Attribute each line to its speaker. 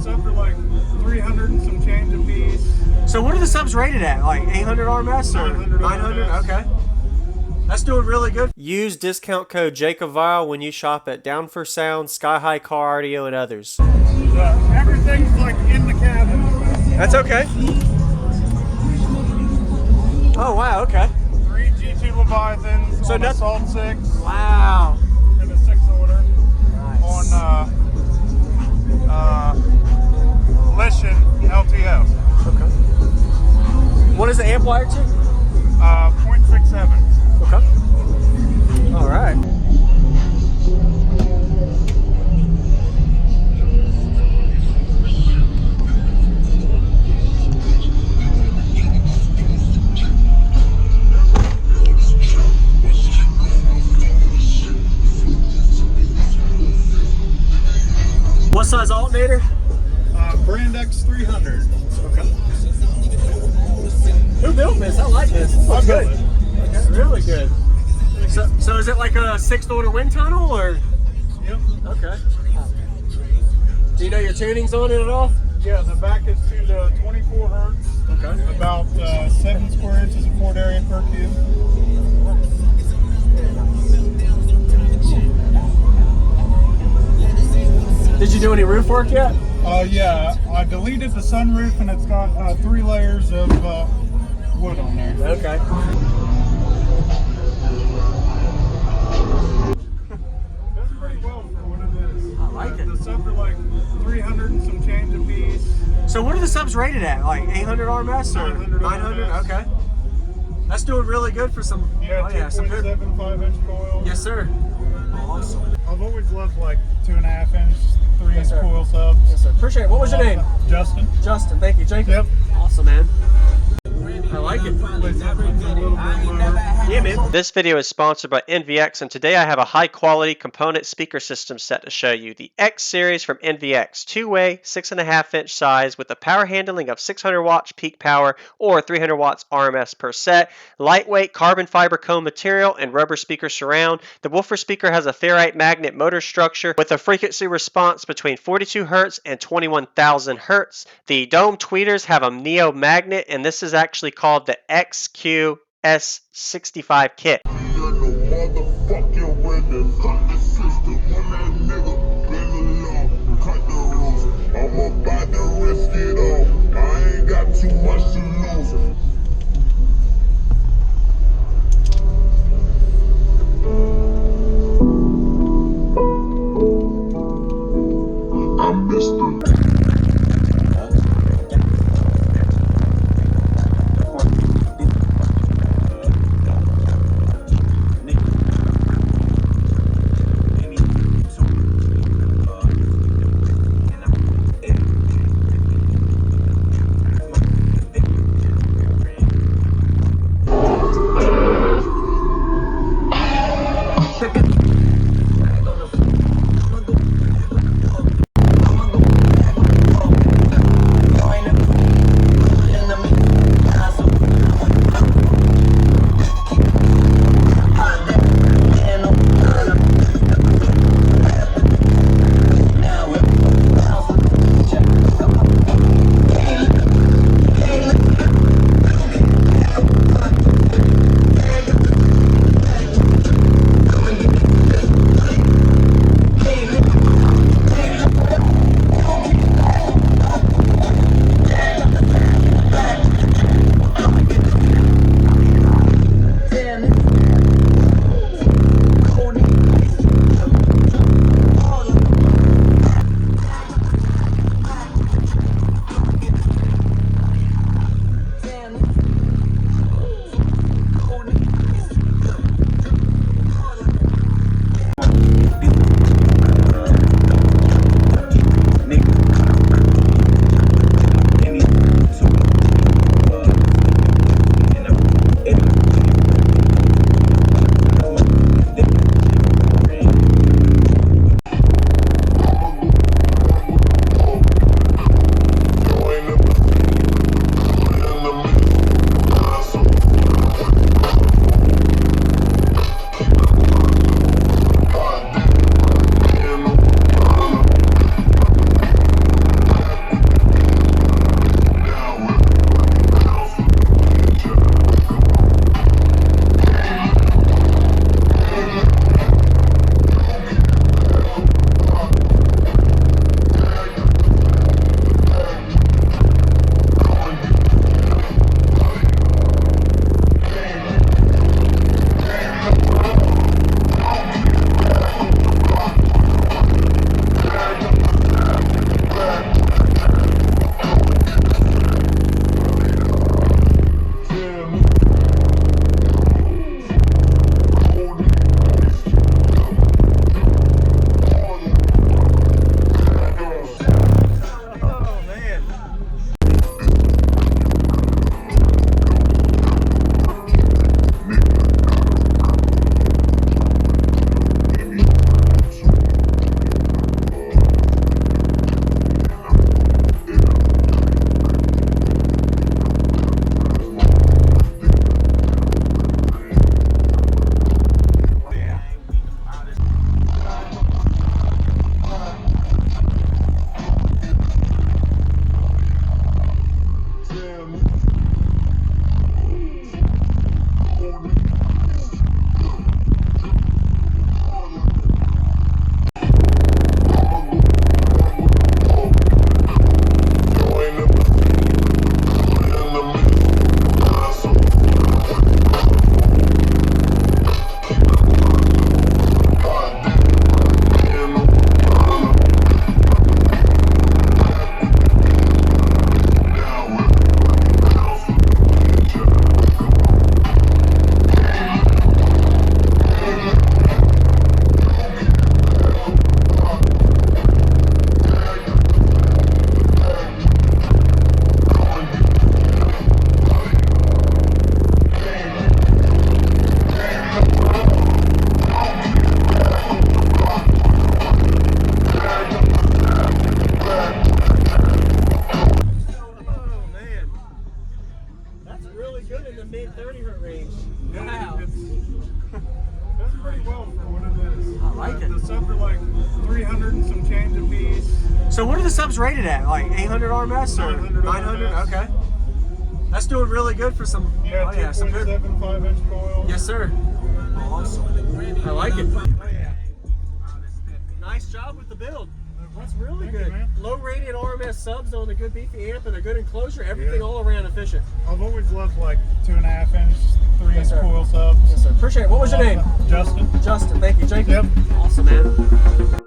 Speaker 1: subs are like 300 and some change a piece.
Speaker 2: So what are the subs rated at? Like 800 RMS or 900? Okay. That's doing really good. Use discount code JacobViral when you shop at Down for Sound, SkyHigh Car Audio, and others.
Speaker 1: Everything's like in the cabin.
Speaker 2: That's okay. Oh, wow, okay.
Speaker 1: 3 G2 Leviathans on a Salt 6.
Speaker 2: Wow.
Speaker 1: In a 6-order.
Speaker 2: Nice.
Speaker 1: On Lishan LTO.
Speaker 2: Okay. What is the amplifier to?
Speaker 1: 0.67.
Speaker 2: Okay. All right. What size alternator?
Speaker 1: Brand X 300.
Speaker 2: Okay. Who built this? I like this. This looks good. Okay, really good. So is it like a 6th-order wind tunnel or?
Speaker 1: Yep.
Speaker 2: Okay. Do you know your tunings on it at all?
Speaker 1: Yeah, the back is tuned to 24 hertz.
Speaker 2: Okay.
Speaker 1: About 7 square inches of port area per cube.
Speaker 2: Did you do any roof work yet?
Speaker 1: Yeah, I deleted the sunroof and it's got 3 layers of wood on there.
Speaker 2: Okay.
Speaker 1: That's pretty well for what it is.
Speaker 2: I like it.
Speaker 1: The subs are like 300 and some change a piece.
Speaker 2: So what are the subs rated at? Like 800 RMS or 900? Okay. That's doing really good for some.
Speaker 1: Yeah, 2.7 5-inch coil.
Speaker 2: Yes, sir. Awesome.
Speaker 1: I've always loved like 2.5-inch, 3-inch
Speaker 2: Yes, sir.
Speaker 1: coil subs.
Speaker 2: Yes, sir. Appreciate it. What was your name?
Speaker 1: Justin.
Speaker 2: Justin. Thank you, Jacob.
Speaker 1: Yep.
Speaker 2: Awesome, man. I like it.
Speaker 1: Yeah,
Speaker 2: man.
Speaker 3: This video is sponsored by NVX, and today I have a high-quality component speaker system set to show you. The X series from NVX, 2-way, 6.5-inch size with a power handling of 600 watts peak power or 300 watts RMS per set. Lightweight carbon fiber cone material and rubber speaker surround. The woofer speaker has a ferrite magnet motor structure with a frequency response between 42 Hz and 21,000 Hz. The dome tweeters have a neo magnet, and this is actually called the XQ-S65 kit.
Speaker 2: rated at? Like 800 RMS or 900? Okay. That's doing really good for some.
Speaker 1: Yeah,
Speaker 2: oh, yeah, some good.
Speaker 1: 5-inch coil.
Speaker 2: Yes, sir. Awesome. I like it. Nice job with the build. That's really
Speaker 1: Thank
Speaker 2: good.
Speaker 1: you, man.
Speaker 2: Low rated RMS subs on a good beefy amp and a good enclosure. Everything all around efficient.
Speaker 1: I've always loved like 2.5-inch, 3-inch
Speaker 2: Yes, sir.
Speaker 1: coil subs.
Speaker 2: Yes, sir. Appreciate it. What was your name?
Speaker 1: Justin.
Speaker 2: Justin. Thank you, Jacob.
Speaker 1: Yep.
Speaker 2: Awesome, man.